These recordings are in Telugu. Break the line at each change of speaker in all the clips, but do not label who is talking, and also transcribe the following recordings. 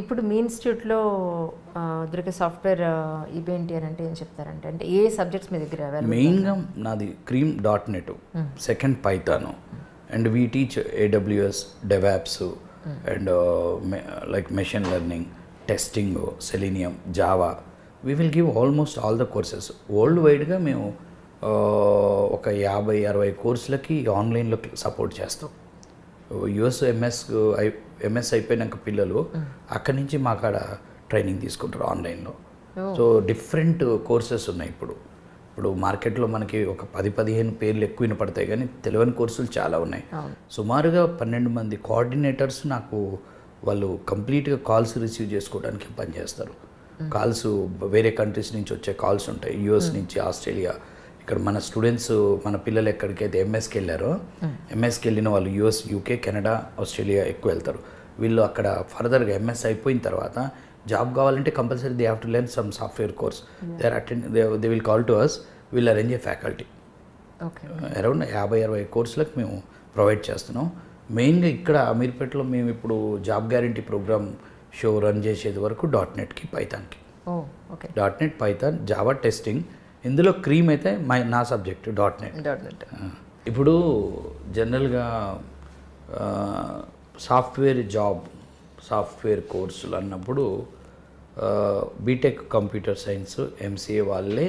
ఇప్పుడు మీ ఇన్స్టిట్యూట్లో దొరికే సాఫ్ట్వేర్ ఇవేంటి అని అంటే ఏం చెప్తారంటే అంటే ఏ సబ్జెక్ట్స్ మీ దగ్గర అవైలబుల్?
మెయిన్గా నాది cream.net, second Python, and we teach AWS, DevApps, and like machine learning, testing, selenium, Java. We will give almost all the courses. World వైడ్గా మేము ఒక 50-60 కోర్సులకి ఆన్లైన్లో సపోర్ట్ చేస్తాం. యుఎస్ ఎంఎస్ అయిపోయినాక పిల్లలు అక్కడి నుంచి మా కాడ ట్రైనింగ్ తీసుకుంటారు ఆన్లైన్లో. సో డిఫరెంట్ కోర్సెస్ ఉన్నాయి. ఇప్పుడు మార్కెట్లో మనకి ఒక 10-15 పేర్లు ఎక్కువ వినపడతాయి, కానీ తెలియని కోర్సులు చాలా ఉన్నాయి. సుమారుగా 12 మంది కోఆర్డినేటర్స్ నాకు వాళ్ళు కంప్లీట్గా కాల్స్ రిసీవ్ చేసుకోవడానికి పనిచేస్తారు. కాల్స్ వేరే కంట్రీస్ నుంచి వచ్చే కాల్స్ ఉంటాయి, యుఎస్ నుంచి, ఆస్ట్రేలియా. ఇక్కడ మన స్టూడెంట్స్, మన పిల్లలు ఎక్కడికైతే ఎంఎస్కి వెళ్ళారో, ఎంఎస్కి వెళ్ళిన వాళ్ళు యుఎస్, యూకే, కెనడా, ఆస్ట్రేలియా ఎక్కువ వెళ్తారు. వీళ్ళు అక్కడ ఫర్దర్గా ఎంఎస్ అయిపోయిన తర్వాత జాబ్ కావాలంటే compulsory they have to learn some software course. They will call to us, will arrange a faculty. Around 50-60 కోర్సులకు మేము ప్రొవైడ్ చేస్తున్నాం. మెయిన్గా ఇక్కడ అమీర్పేటలో మేము ఇప్పుడు job guarantee program show run చేసేది వరకు .NETకి, పైథాన్కి. .NET, python, java, testing. ఇందులో క్రీమ్ అయితే నా సబ్జెక్ట్ .NET. ఇప్పుడు జనరల్గా సాఫ్ట్వేర్ కోర్సులు అన్నప్పుడు బీటెక్ కంప్యూటర్ సైన్స్, ఎంసీఏ వాళ్ళే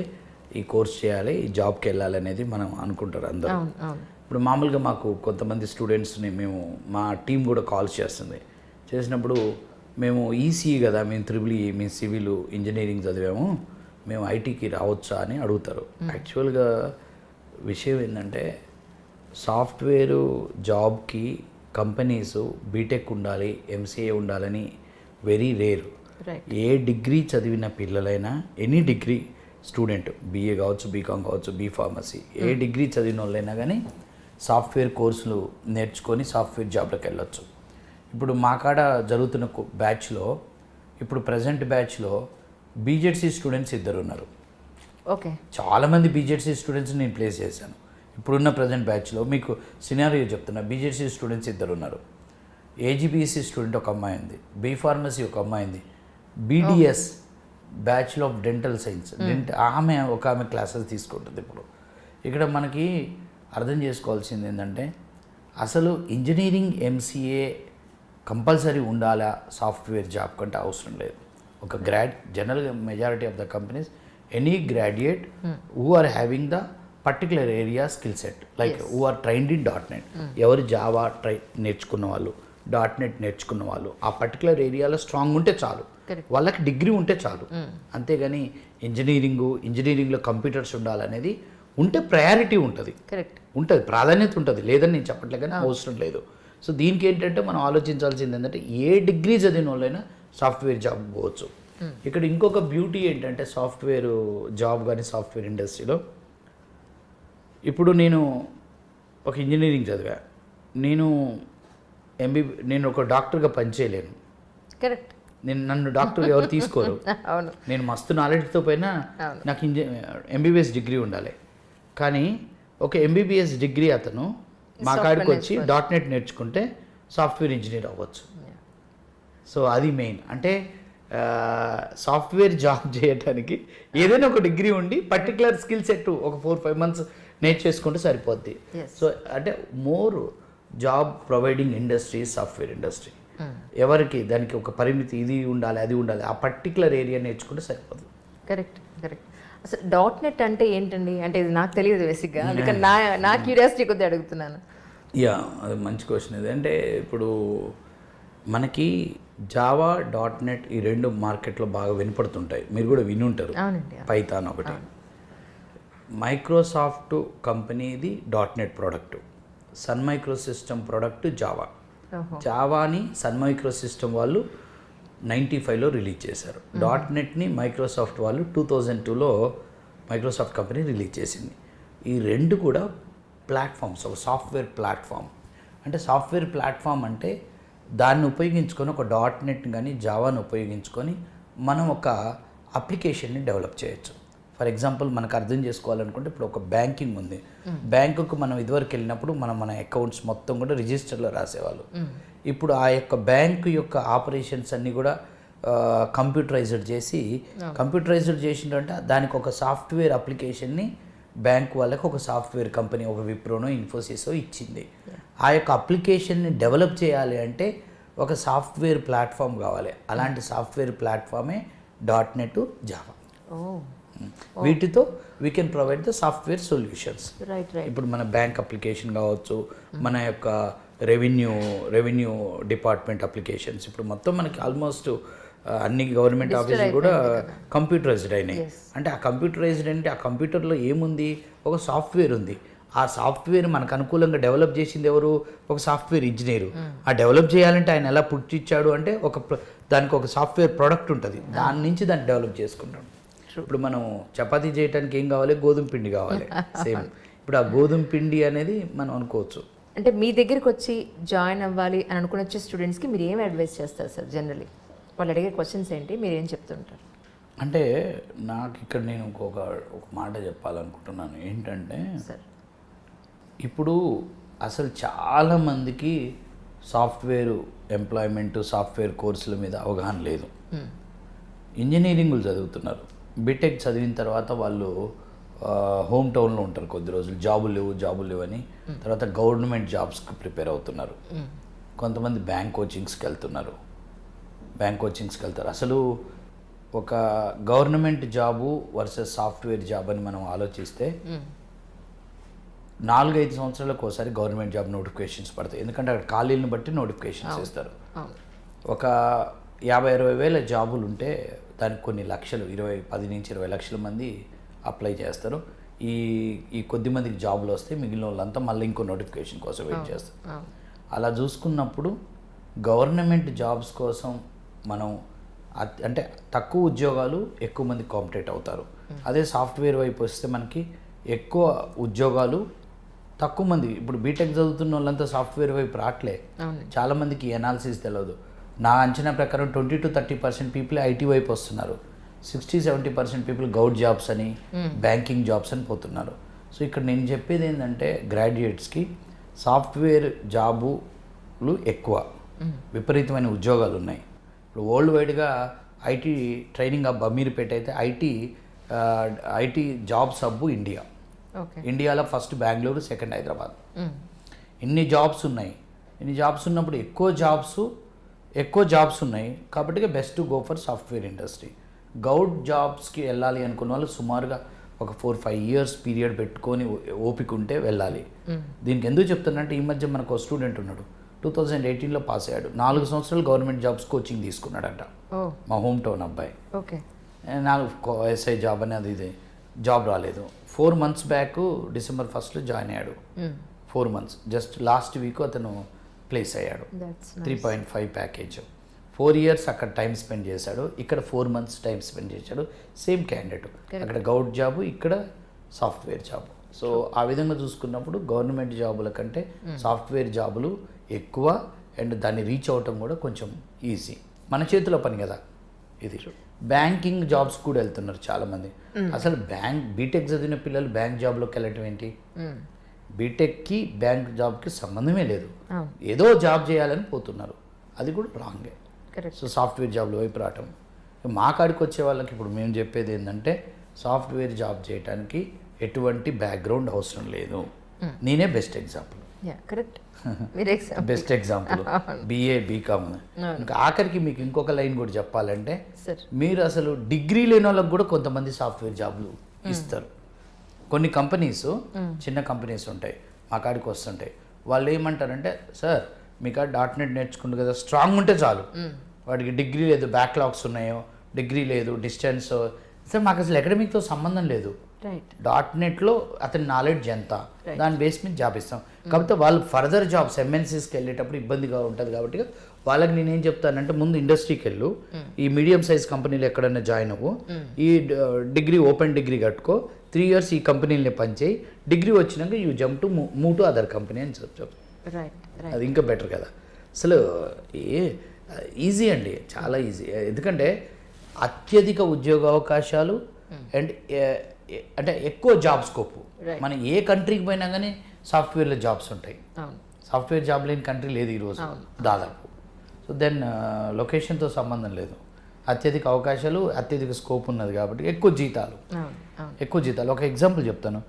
ఈ కోర్స్ చేయాలి, ఈ జాబ్కి వెళ్ళాలి అనేది మనం అనుకుంటారు అందరూ. ఇప్పుడు మామూలుగా మాకు కొంతమంది స్టూడెంట్స్ని మా టీం కూడా కాల్స్ చేసినప్పుడు మేము ఈసీఈ కదా, మేము త్రిబుల్ ఈ, మేము సివిల్ ఇంజనీరింగ్ చదివాము, మేము ఐటీకి రావచ్చా అని అడుగుతారు. యాక్చువల్గా విషయం ఏంటంటే సాఫ్ట్వేరు జాబ్కి కంపెనీస్ బీటెక్ ఉండాలి, ఎంసీఏ ఉండాలని వెరీ రేర్. ఏ డిగ్రీ చదివిన పిల్లలైనా, ఎనీ డిగ్రీ స్టూడెంట్, బీఏ కావచ్చు, బీకామ్ కావచ్చు, బీఫార్మసీ, ఏ డిగ్రీ చదివిన వాళ్ళైనా కానీ సాఫ్ట్వేర్ కోర్సులు నేర్చుకొని సాఫ్ట్వేర్ జాబ్లోకి వెళ్ళొచ్చు. ఇప్పుడు మా కాడ జరుగుతున్న బ్యాచ్లో, ఇప్పుడు ప్రజెంట్ బ్యాచ్లో బీజెడ్సీ స్టూడెంట్స్ 2 ఉన్నారు. చాలామంది బీజెడ్సీ స్టూడెంట్స్ నేను ప్లేస్ చేశాను. ఇప్పుడున్న ప్రజెంట్ బ్యాచ్లో మీకు సినారియో చెప్తున్నా. బీజెడ్సీ స్టూడెంట్స్ 2 ఉన్నారు. AGBS స్టూడెంట్ ఒక అమ్మాయి ఉంది, బీఫార్మసీ ఒక అమ్మాయి ఉంది, BDS bachelor of dental science ఆమె క్లాసెస్ తీసుకుంటుంది. ఇప్పుడు ఇక్కడ మనకి అర్థం చేసుకోవాల్సింది ఏంటంటే అసలు ఇంజనీరింగ్, ఎంసీఏ కంపల్సరీ ఉండాలా సాఫ్ట్వేర్ జాబ్ కంటే అవసరం లేదు. ఒక జనరల్గా majority of the companies, any graduate who are having the particular area skill set, like who are trained in .NET. ఎవరు జావా నేర్చుకున్న వాళ్ళు, .NET నేర్చుకున్న వాళ్ళు ఆ పర్టికులర్ ఏరియాలో స్ట్రాంగ్ ఉంటే చాలు, వాళ్ళకి డిగ్రీ ఉంటే చాలు. అంతేగాని ఇంజనీరింగ్లో కంప్యూటర్స్ ఉండాలనేది ఉంటే ప్రయారిటీ ఉంటుంది, ప్రాధాన్యత ఉంటుంది, లేదని నేను చెప్పట్లేదు, కానీ అవసరం లేదు. సో దీనికి ఏంటంటే మనం ఆలోచించాల్సింది ఏంటంటే ఏ డిగ్రీ చదివిన వాళ్ళైనా సాఫ్ట్వేర్ జాబ్ పోవచ్చు. ఇక్కడ ఇంకొక బ్యూటీ ఏంటంటే సాఫ్ట్వేర్ జాబ్ కానీ సాఫ్ట్వేర్ ఇండస్ట్రీలో, ఇప్పుడు నేను ఒక ఇంజనీరింగ్ చదివా, నేను ఒక డాక్టర్గా పనిచేయలేను. నన్ను డాక్టర్గా ఎవరు తీసుకోరు. నేను మస్తు నాలెడ్జ్తో పైన నాకు MBBS డిగ్రీ ఉండాలి. కానీ ఒక MBBS డిగ్రీ అతను మా కాడికి వచ్చి .NET నేర్చుకుంటే సాఫ్ట్వేర్ ఇంజనీర్ అవ్వచ్చు. సో అది మెయిన్. అంటే సాఫ్ట్వేర్ జాబ్ చేయడానికి ఏదైనా ఒక డిగ్రీ ఉండి పర్టికులర్ స్కిల్ సెట్ ఒక 4-5 మంత్స్ నేర్చేసుకుంటే సరిపోద్ది. సో అంటే more job providing industry software industry. ఎవరికి దానికి ఒక పరిమితి, ఇది ఉండాలి, అది ఉండాలి, ఆ పర్టికులర్ ఏరియా నేర్చుకుంటే సరిపోతుంది.
కరెక్ట్. అసలు .NET అంటే ఏంటండి? అంటే ఇది నాకు తెలియదు బేసిక్గా, అందుకని నా క్యూరియాసిటీ కొద్దిగా అడుగుతున్నాను.
అది మంచి క్వశ్చన్. ఇది అంటే ఇప్పుడు మనకి జావా, .NET ఈ 2 మార్కెట్లో బాగా వినపడుతుంటాయి, మీరు కూడా విని ఉంటారు. పైథాన్ ఒకటి. మైక్రోసాఫ్ట్ కంపెనీది .NET product, Sun micro system product జావాని సన్ మైక్రో సిస్టమ్ వాళ్ళు 95లో రిలీజ్ చేశారు. .NETని మైక్రోసాఫ్ట్ వాళ్ళు 2002లో మైక్రోసాఫ్ట్ కంపెనీ రిలీజ్ చేసింది. ఈ 2 కూడా ప్లాట్ఫామ్స్, ఒక సాఫ్ట్వేర్ ప్లాట్ఫామ్. అంటే సాఫ్ట్వేర్ ప్లాట్ఫామ్ అంటే దాన్ని ఉపయోగించుకొని ఒక .NET కానీ జావాని ఉపయోగించుకొని మనం ఒక అప్లికేషన్ని డెవలప్ చేయొచ్చు. ఫర్ ఎగ్జాంపుల్ మనకు అర్థం చేసుకోవాలనుకుంటే ఇప్పుడు ఒక బ్యాంకింగ్ ఉంది. బ్యాంకుకు మనం ఇదివరకు వెళ్ళినప్పుడు మన అకౌంట్స్ మొత్తం కూడా రిజిస్టర్లో రాసేవాళ్ళు. ఇప్పుడు ఆ యొక్క బ్యాంకు యొక్క ఆపరేషన్స్ అన్నీ కూడా కంప్యూటరైజ్డ్ చేసి కంప్యూటరైజ్డ్ చేసిందంటే దానికి ఒక సాఫ్ట్వేర్ అప్లికేషన్ని బ్యాంక్ వాళ్ళకి ఒక సాఫ్ట్వేర్ కంపెనీ ఒక విప్రోనో ఇన్ఫోసిసో ఇచ్చింది. ఆ యొక్క అప్లికేషన్ని డెవలప్ చేయాలి అంటే ఒక సాఫ్ట్వేర్ ప్లాట్ఫామ్ కావాలి. అలాంటి సాఫ్ట్వేర్ ప్లాట్ఫామే .NET జావా. వీటితో we can provide the software solutions. ఇప్పుడు మన బ్యాంక్ అప్లికేషన్ కావచ్చు, మన యొక్క రెవెన్యూ డిపార్ట్మెంట్ అప్లికేషన్స్, ఇప్పుడు మొత్తం మనకి ఆల్మోస్ట్ అన్ని గవర్నమెంట్ ఆఫీసులు కూడా కంప్యూటరైజ్డ్ అయినాయి. అంటే ఆ కంప్యూటరైజ్డ్ అంటే ఆ కంప్యూటర్లో ఏముంది, ఒక సాఫ్ట్వేర్ ఉంది. ఆ సాఫ్ట్వేర్ మనకు అనుకూలంగా డెవలప్ చేసింది ఎవరు, ఒక సాఫ్ట్వేర్ ఇంజనీరు. ఆ డెవలప్ చేయాలంటే ఆయన ఎలా పుట్టించాడు అంటే దానికి ఒక సాఫ్ట్వేర్ ప్రోడక్ట్ ఉంటుంది, దాని నుంచి దాన్ని డెవలప్ చేసుకుంటాం. ఇప్పుడు మనం చపాతీ చేయడానికి ఏం కావాలి, గోధుమ పిండి కావాలి. సేమ్ ఇప్పుడు ఆ గోధుమ పిండి అనేది మనం అనుకోవచ్చు.
అంటే మీ దగ్గరికి వచ్చి జాయిన్ అవ్వాలి అని అనుకుని వచ్చే స్టూడెంట్స్కి మీరు ఏం అడ్వైస్ చేస్తారు సార్? జనరలీ వాళ్ళు అడిగే క్వశ్చన్స్ ఏంటి, మీరు ఏం చెప్తుంటారు?
అంటే నాకు ఇక్కడ నేను ఒక మాట చెప్పాలనుకుంటున్నాను ఏంటంటే, ఇప్పుడు అసలు చాలామందికి సాఫ్ట్వేర్ ఎంప్లాయ్మెంట్, సాఫ్ట్వేర్ కోర్సుల మీద అవగాహన లేదు. ఇంజనీరింగ్లు చదువుతున్నారు, బీటెక్ చదివిన తర్వాత వాళ్ళు హోమ్ టౌన్లో ఉంటారు కొద్ది రోజులు, జాబులు లేవు అని తర్వాత గవర్నమెంట్ జాబ్స్కి ప్రిపేర్ అవుతున్నారు. కొంతమంది బ్యాంక్ కోచింగ్స్కి వెళ్తారు. అసలు ఒక government job versus software job అని మనం ఆలోచిస్తే 4-5 సంవత్సరాలకు ఒకసారి గవర్నమెంట్ జాబ్ నోటిఫికేషన్స్ పడతాయి. ఎందుకంటే అక్కడ ఖాళీలను బట్టి నోటిఫికేషన్స్ ఇస్తారు. ఒక 50-60 వేల జాబులు ఉంటే దానికి కొన్ని లక్షలు, 10 నుంచి 20 లక్షల మంది అప్లై చేస్తారు. ఈ కొద్ది మందికి జాబులు వస్తే మిగిలిన వాళ్ళంతా మళ్ళీ ఇంకో నోటిఫికేషన్ కోసం వెయిట్ చేస్తారు. అలా చూసుకున్నప్పుడు గవర్నమెంట్ జాబ్స్ కోసం మనం అంటే తక్కువ ఉద్యోగాలు, ఎక్కువ మంది కాంపిటేట్ అవుతారు. అదే సాఫ్ట్వేర్ వైపు వస్తే మనకి ఎక్కువ ఉద్యోగాలు, తక్కువ మంది. ఇప్పుడు బీటెక్ చదువుతున్న వాళ్ళంతా సాఫ్ట్వేర్ వైపు రావట్లే. చాలామందికి ఎనాలిసిస్ తెలియదు. నా అంచనా ప్రకారం 20-30% పీపుల్ ఐటీ వైపు వస్తున్నారు, 60-70% పీపుల్ గౌడ్ జాబ్స్ అని, బ్యాంకింగ్ జాబ్స్ అని పోతున్నారు. సో ఇక్కడ నేను చెప్పేది ఏంటంటే, గ్రాడ్యుయేట్స్కి సాఫ్ట్వేర్ జాబులు ఎక్కువ, విపరీతమైన ఉద్యోగాలు ఉన్నాయి. ఇప్పుడు వరల్డ్ వైడ్గా ఐటీ ట్రైనింగ్ హబ్ అమీర్పేట అయితే ఐటీ జాబ్స్ హబ్బు ఇండియాలో ఫస్ట్ బెంగళూరు, సెకండ్ హైదరాబాద్. ఇన్ని జాబ్స్ ఉన్నప్పుడు ఎక్కువ జాబ్స్ ఉన్నాయి కాబట్టి best to go for software industry. Goud జాబ్స్కి వెళ్ళాలి అనుకున్న వాళ్ళు సుమారుగా ఒక 4-5 ఇయర్స్ పీరియడ్ పెట్టుకొని ఓపిక ఉంటే వెళ్ళాలి. దీనికి ఎందుకు చెప్తానంటే, ఈ మధ్య మనకు స్టూడెంట్ ఉన్నాడు, 2018లో పాస్ అయ్యాడు, 4 సంవత్సరాలు గవర్నమెంట్ జాబ్స్ కోచింగ్ తీసుకున్నాడంట. మా హోమ్ టౌన్ అబ్బాయి. నాకు ఎస్ఐ జాబ్ అనేది ఇది జాబ్ రాలేదు. 4 months back December 1st join అయ్యాడు. 4 months జస్ట్ లాస్ట్ వీక్ అతను ప్లేస్ అయ్యాడు. 3.5 ప్యాకేజ్. 4 years అక్కడ టైం స్పెండ్ చేశాడు, ఇక్కడ 4 months టైం స్పెండ్ చేశాడు. సేమ్ క్యాండిడేట్, అక్కడ గౌడ్ జాబు, ఇక్కడ సాఫ్ట్వేర్ జాబు. సో ఆ విధంగా చూసుకున్నప్పుడు గవర్నమెంట్ జాబుల కంటే సాఫ్ట్వేర్ జాబులు ఎక్కువ, అండ్ దాన్ని రీచ్ అవటం కూడా కొంచెం ఈజీ. మన చేతిలో పని కదా ఇది. బ్యాంకింగ్ జాబ్స్ కూడా వెళ్తున్నారు చాలామంది. అసలు బీటెక్ చదివిన పిల్లలు బ్యాంక్ జాబ్లోకి వెళ్ళటం ఏంటి? బీటెక్కి బ్యాంక్ జాబ్కి సంబంధమే లేదు, ఏదో జాబ్ చేయాలని పోతున్నారు, అది కూడా రాంగే. సో సాఫ్ట్వేర్ జాబ్ల వైపు రావటం, మా కాడికి వచ్చే వాళ్ళకి ఇప్పుడు మేము చెప్పేది ఏంటంటే, సాఫ్ట్వేర్ జాబ్ చేయడానికి ఎటువంటి బ్యాక్గ్రౌండ్ అవసరం లేదు. నేనే best example, best example. BA BCom. ఇంకా ఆఖరికి మీకు ఇంకొక లైన్ కూడా చెప్పాలంటే, మీరు అసలు డిగ్రీ లేని వాళ్ళకి కూడా కొంతమంది సాఫ్ట్వేర్ జాబ్లు ఇస్తారు. కొన్ని కంపెనీస్, చిన్న కంపెనీస్ ఉంటాయి, మా కాడికి వస్తుంటాయి. వాళ్ళు ఏమంటారంటే, సార్ మీ కాడ .NET నేర్చుకుంటు కదా, స్ట్రాంగ్ ఉంటే చాలు, వాడికి డిగ్రీ లేదు, బ్యాక్లాగ్స్ ఉన్నాయో, డిగ్రీ లేదు, డిస్టెన్స్. సార్ మాకు అసలు అకాడమిక్తో సంబంధం లేదు, .NETలో అతని నాలెడ్జ్ ఎంత, దాని బేస్ మీద జాబ్ ఇస్తాం. కాకపోతే వాళ్ళు ఫర్దర్ జాబ్స్ MNCస్కి వెళ్ళేటప్పుడు ఇబ్బందిగా ఉంటుంది కాబట్టి వాళ్ళకి నేనేం చెప్తానంటే, ముందు ఇండస్ట్రీకి వెళ్ళు, ఈ మీడియం సైజ్ కంపెనీలు ఎక్కడైనా జాయిన్ అవ్వు, ఈ డిగ్రీ ఓపెన్ డిగ్రీ కట్టుకో, 3 years ఈ కంపెనీలని పనిచేయి, డిగ్రీ వచ్చినాక you jump to move to other company అని చెప్తాను. అది ఇంకా బెటర్ కదా. అసలు ఈజీ అండి, చాలా ఈజీ. ఎందుకంటే అత్యధిక ఉద్యోగ అవకాశాలు అండ్ అంటే ఎక్కువ జాబ్ స్కోప్. మనం ఏ కంట్రీకి పోయినా కానీ సాఫ్ట్వేర్లో జాబ్స్ ఉంటాయి. సాఫ్ట్వేర్ జాబ్ లేని కంట్రీ లేదు ఈరోజు దాదాపు. సో దెన్ లొకేషన్తో సంబంధం లేదు. అత్యధిక అవకాశాలు, అత్యధిక స్కోప్ ఉన్నది కాబట్టి ఎక్కువ జీతాలు. ఒక ఎగ్జాంపుల్ చెప్తాను.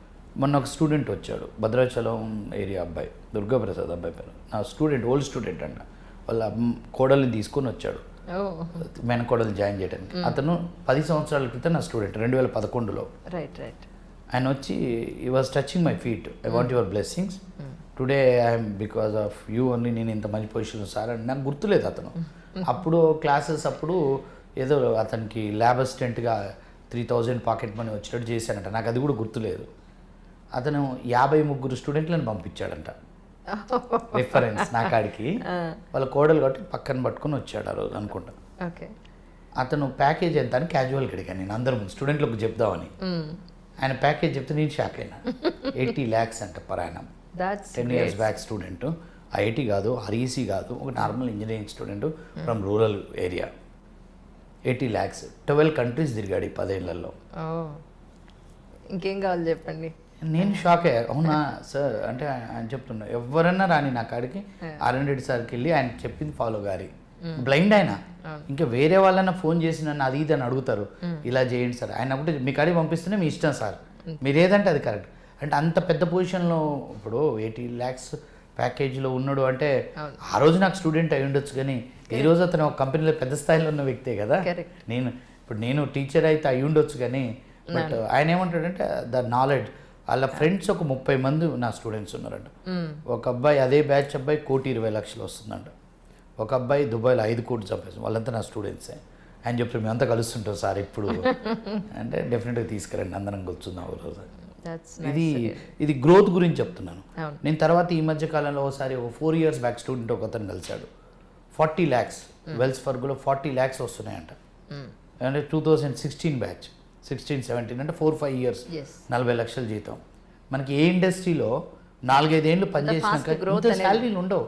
మొన్న ఒక స్టూడెంట్ వచ్చాడు, భద్రాచలం ఏరియా అబ్బాయి, దుర్గాప్రసాద్ అబ్బాయి పేరు. నా స్టూడెంట్, ఓల్డ్ స్టూడెంట్ అంట. వాళ్ళ కోడల్ని తీసుకొని వచ్చాడు మేనకోడలు జాయిన్ చేయడానికి. అతను 10 సంవత్సరాల క్రితం నా స్టూడెంట్, 2011లో. ఆయన వచ్చి ఈ was touching my feet, I want your blessings today, I'm because of you only నేను ఇంత మంచి పొజిషన్ సార్ అని. నాకు గుర్తులేదు అతను. అప్పుడు క్లాసెస్ అప్పుడు ఏదో అతనికి ల్యాబ్ అసిస్టెంట్గా 3000 పాకెట్ మనీ వచ్చేటట్టు చేశాడంట. నాకు అది కూడా గుర్తులేదు. అతను 53 స్టూడెంట్లను పంపించాడంట రిఫరెన్స్ నా కాడికి. వాళ్ళ కోడలు కాబట్టి పక్కన పట్టుకొని వచ్చాడు ఆ రోజు అనుకుంటా. అతను ప్యాకేజ్ ఎంత అని క్యాజువల్గా అడిగాను నేను, అందరూ స్టూడెంట్లకు చెప్దామని. ఆయన ప్యాకేజ్ చెప్తే నేను షాక్ అయినా. 80 lakhs అంట per annum. 10 years back student. IIT కాదు, ఆర్ఈసీ కాదు, ఒక normal engineering student from rural area. 80 lakhs. 12 countries తిరిగాడు ఈ 10 ఏళ్లలో.
ఇంకేం కావాలి చెప్పండి.
నేను షాక్ అయ్యా. అవునా సార్ అంటే ఆయన చెప్తున్నా, ఎవరన్నా రాని నా కాడికి R&D సార్కి వెళ్ళి ఆయన చెప్పింది ఫాలో గారి. బ్లైండ్ ఆయన. ఇంకా వేరే వాళ్ళన్నా ఫోన్ చేసి నన్ను అది ఇది అని అడుగుతారు, ఇలా చేయండి సార్. ఆయన ఒకటి మీ కాడికి పంపిస్తేనే మీ ఇష్టం సార్, మీరు ఏదంటే అది కరెక్ట్. అంటే అంత పెద్ద పొజిషన్లో ఇప్పుడు 80 lakhs ప్యాకేజీలో ఉన్నాడు అంటే ఆ రోజు నాకు స్టూడెంట్ అయి ఉండొచ్చు, కానీ ఈ రోజు అతను ఒక కంపెనీలో పెద్ద స్థాయిలో ఉన్న వ్యక్తే కదా. నేను టీచర్ అయితే అయి ఉండొచ్చు, కానీ బట్ ఆయన ఏమంటాడంటే ద నాలెడ్జ్. వాళ్ళ ఫ్రెండ్స్ ఒక 30 మంది నా స్టూడెంట్స్ ఉన్నారంట. ఒక అబ్బాయి అదే బ్యాచ్ అబ్బాయి 1,20,00,000 వస్తుందంట. ఒక అబ్బాయి దుబాయ్లో 5 కోట్లు సంపాదించారు. వాళ్ళంతా నా స్టూడెంట్సే. ఆయన చెప్తారు మేమంతా కలుస్తుంటాం సార్ ఇప్పుడు అంటే డెఫినెట్గా తీసుకురండి, అందరం కూర్చుందాం ఒక రోజు. ఇది గ్రోత్ గురించి చెప్తున్నాను నేను. తర్వాత ఈ మధ్య కాలంలో ఒకసారి ఒక 4 years బ్యాక్ స్టూడెంట్ ఒక అతను కలిశాడు. 40 lakhs వెల్స్ ఫర్గోలో 40 lakhs వస్తున్నాయంట. అంటే 2016 బ్యాచ్, 16-17 అంటే 4-5 years 40 లక్షల జీతం. మనకి ఏ ఇండస్ట్రీలో 4-5 ఏళ్ళు పనిచేసినాక ఇంత శాలరీలు ఉండవు.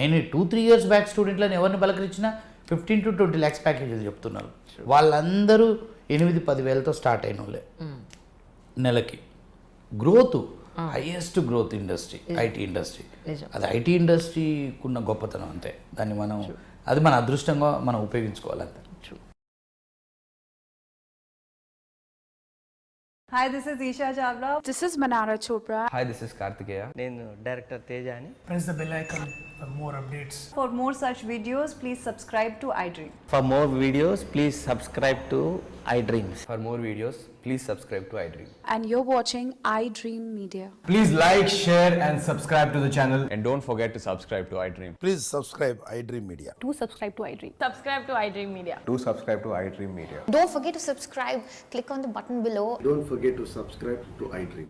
నేను 2-3 years బ్యాక్ స్టూడెంట్లను ఎవరిని పలకరించినా 15 to 20 lakhs ప్యాకేజీలు చెప్తున్నారు. వాళ్ళందరూ 8-10 వేలతో స్టార్ట్ అయిన వాళ్ళే నెలకి. Growth, highest growth industry IT industry. అది ఐటీ ఇండస్ట్రీకి ఉన్న గొప్పతనం అంతే. దాన్ని అది మన అదృష్టంగా మనం ఉపయోగించుకోవాలంతే.
Hi, this is Isha Chavla.
This is Manara Chopra.
Hi, this is Kartikeya.
నేను డైరెక్టర్ తేజ అని.
Press the bell icon for more updates.
For more such videos, please subscribe to iDream.
For more videos, please subscribe to iDreams.
For more videos, please subscribe to iDream.
And you're watching iDream Media.
Please like, share and subscribe to the channel.
And don't forget to subscribe to iDream.
Please subscribe iDream Media.
Do subscribe to iDream.
Subscribe to iDream Media.
Do subscribe to iDream Media.
Don't forget to subscribe. Click on the button below.
Don't forget to subscribe to iDream.